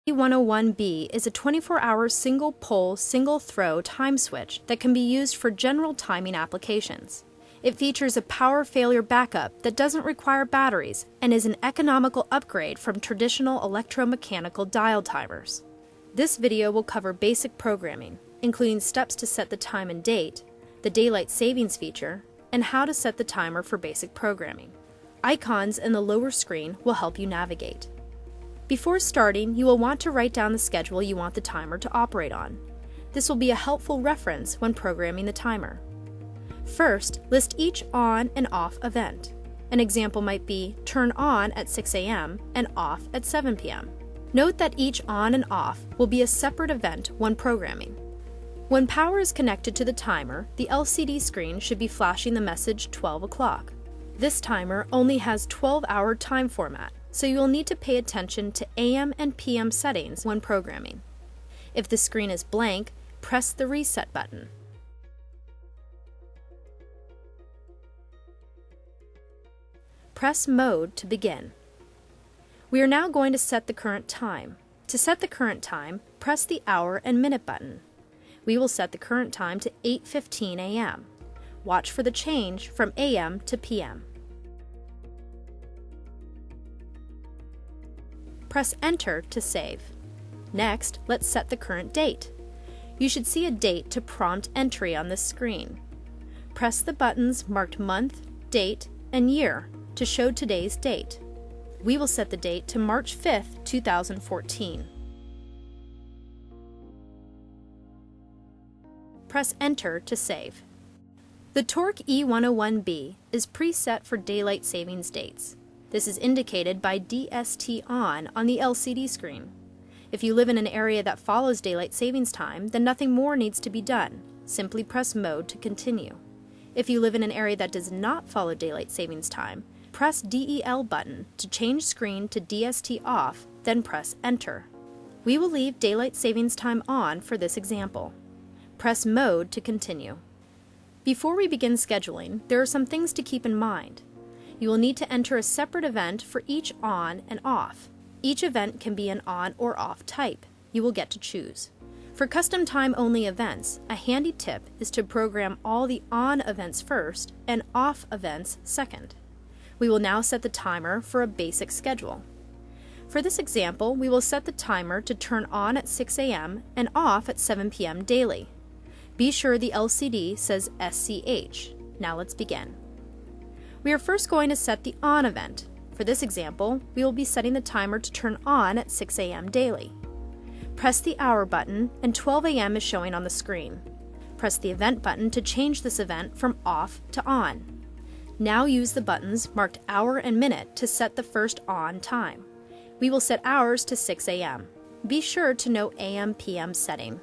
E101B is a 24-hour single-pole, single-throw time switch that can be used for general timing applications. It features a power failure backup that doesn't require batteries and is an economical upgrade from traditional electromechanical dial timers. This video will cover basic programming, including steps to set the time and date, the daylight savings feature, and how to set the timer for basic programming. Icons in the lower screen will help you navigate. Before starting, you will want to write down the schedule you want the timer to operate on. This will be a helpful reference when programming the timer. First, list each on and off event. An example might be turn on at 6 a.m. and off at 7 p.m. Note that each on and off will be a separate event when programming. When power is connected to the timer, the LCD screen should be flashing the message 12 o'clock. This timer only has 12-hour time format, so you will need to pay attention to AM and PM settings when programming. If the screen is blank, press the reset button. Press mode to begin. We are now going to set the current time. To set the current time, press the hour and minute button. We will set the current time to 8:15 a.m. Watch for the change from AM to PM. Press Enter to save. Next, let's set the current date. You should see a date to prompt entry on this screen. Press the buttons marked month, date, and year to show today's date. We will set the date to March 5th, 2014. Press Enter to save. The tork E101B is preset for daylight savings dates. This is indicated by DST on the LCD screen. If you live in an area that follows daylight savings time, then nothing more needs to be done. Simply press mode to continue. If you live in an area that does not follow daylight savings time, press DEL button to change screen to DST off, then press Enter. We will leave daylight savings time on for this example. Press mode to continue. Before we begin scheduling, there are some things to keep in mind. You will need to enter a separate event for each on and off. Each event can be an on or off type. You will get to choose. For custom time-only events, a handy tip is to program all the on events first and off events second. We will now set the timer for a basic schedule. For this example, we will set the timer to turn on at 6 a.m. and off at 7 p.m. daily. Be sure the LCD says SCH. Now let's begin. We are first going to set the on event. For this example, we will be setting the timer to turn on at 6 a.m. daily. Press the hour button and 12 a.m. is showing on the screen. Press the event button to change this event from off to on. Now use the buttons marked hour and minute to set the first on time. We will set hours to 6 a.m. Be sure to note AM/PM setting.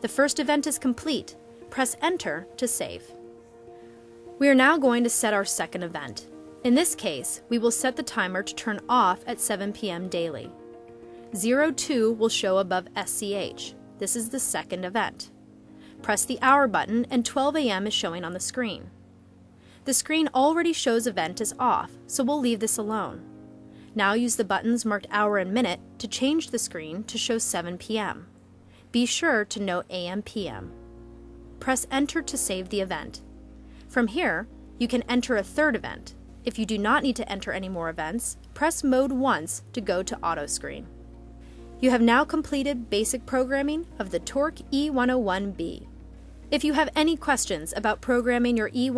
The first event is complete. Press Enter to save. We are now going to set our second event. In this case, we will set the timer to turn off at 7 p.m. daily. 02 will show above SCH. This is the second event. Press the hour button and 12 a.m. is showing on the screen. The screen already shows event as off, so we'll leave this alone. Now use the buttons marked hour and minute to change the screen to show 7 p.m. Be sure to note AM/PM. Press Enter to save the event. From here, you can enter a third event. If you do not need to enter any more events, press mode once to go to auto screen. You have now completed basic programming of the tork E101B. If you have any questions about programming your E101B,